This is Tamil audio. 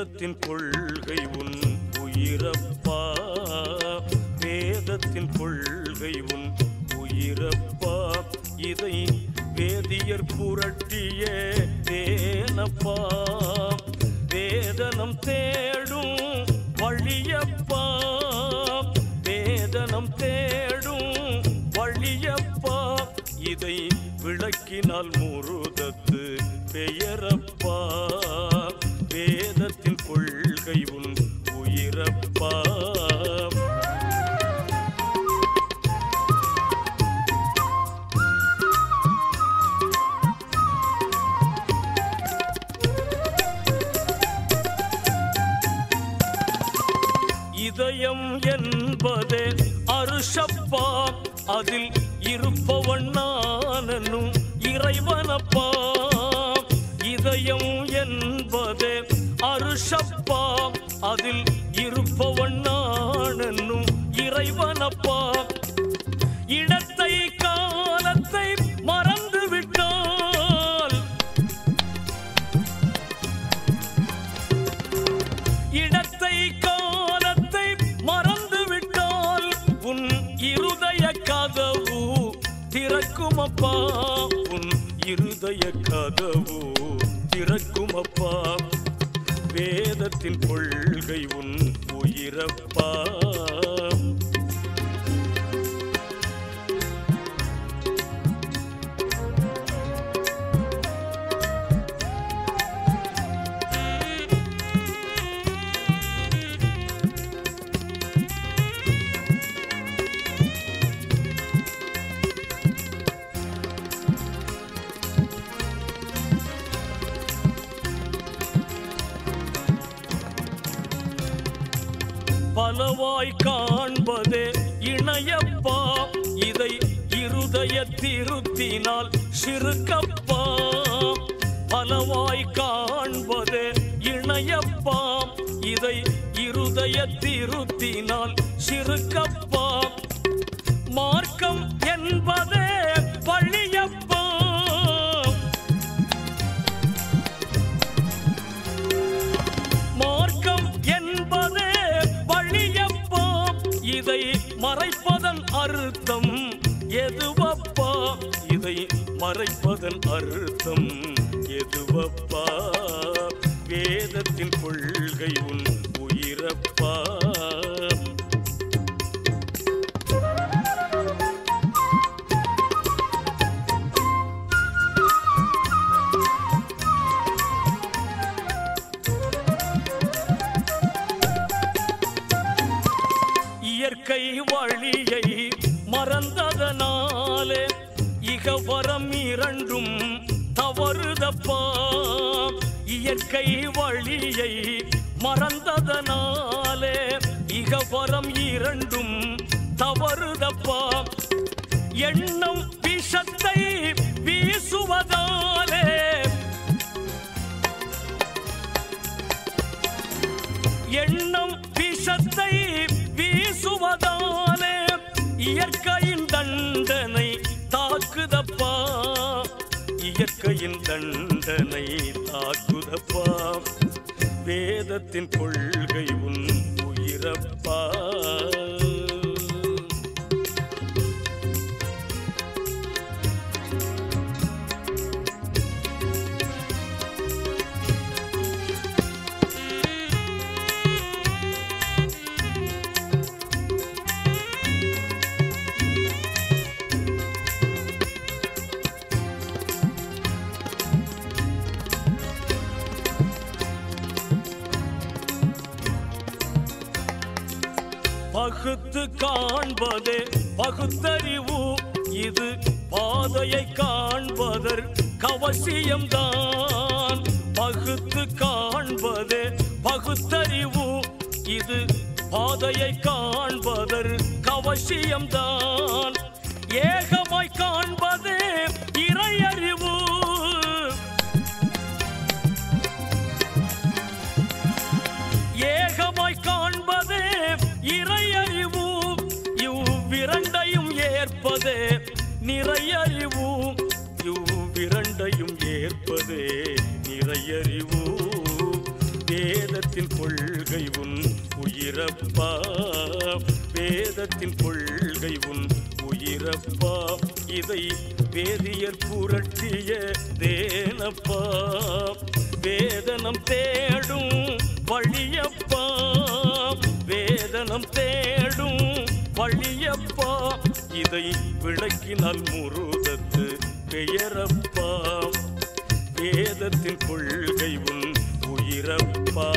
வேதத்தின் கொள்கை உன் உயிரப்பா, வேதத்தின் கொள்கை உன் உயிரப்பா. இதை வேதியர் புரட்டிய தேனப்பா, வேதனம் தேடும் வழியப்பா, வேதனம் தேடும் வழியப்பா. இதை விளக்கினால் முருதத்து பெயரப்பா, வேதத்தின் கொள்கை உன் உயிரப்பா. இதயம் என்பதே அருஷப்பா, அதில் இருப்பவன் நானும் இறைவனப்பா. இதயம் என்பதே அருஷப்பா, அதில் இருப்பவன் நானும் இறைவனப்பா. இடத்தை காலத்தை மறந்து விட்டால், இடத்தை காலத்தை மறந்து விட்டால் உன் இருதய கதவு திறக்குமப்பா, உன் இருதய கதவு திறக்குமப்பா. வேதத்தின் கொள்கை உன் உயிரப்பா. பலவாய் காண்பதே இணையப்பா, இதை இருதய திருத்தினால் சிறுக்கப்பா. பலவாய் காண்பதே இணையப்பா, இதை இருதய திருத்தினால் சிறுக்கப்பா. மார்க்கம் என்பதே வழியப்பா, மார்க்கம் என்பதே வழியப்பா. இதை மறைப்பதன் அர்த்தம் எதுவப்பா, இதை மறைப்பதன் அர்த்தம் எதுவப்பா. வேதத்தின் கொள்கை உன் உயிரப்பா. இயற்கை வழியை மறந்ததனாலே இகவரம் இரண்டும் தவறுதப்பா. இயற்கை வழியை மறந்ததனாலே இகவரம் இரண்டும் தவறுதப்பா. எண்ணம் விஷத்தை வீசுவதாலே, எண்ணம் விஷத்தை வீசுவதாலே இயற்கையின் தண்டனை தாக்குதப்பா, இயற்கையின் தண்டனை தாக்குதப்பா. வேதத்தின் கொள்கை உன் உயிரப்பா. பகுத்து காண்பதே பகுத்தறிவு, இது பாதையை காண்பதற் கவசியம்தான். பகுத்து காண்பதே பகுத்தறிவு, இது பாதையை காண்பதற் கவசியம்தான். ஏகமாய் காண்பதே இறையறிவு, ஏகமாய் காண்பதே இறையறிவு. இவ்விரண்டையும் ஏற்பதே நிறையறிவு, இவ்விரண்டையும் ஏற்பதே நிறையறிவு. வேதத்தின் வேதத்தின் கொள்கை உன் உயிரப்பா, வேதத்தின் கொள்கை உன் உயிரப்பா, இதை வேதியர் புரட்டிய தேனப்பா, வேதனம் தேடும் வழியப்பா, வேதனம் தேடும் வழியப்பா, இதை விளக்கினால் முருதத்து பெயரப்பா, வேதத்தின் கொள்கை உன் உயிரப்பா.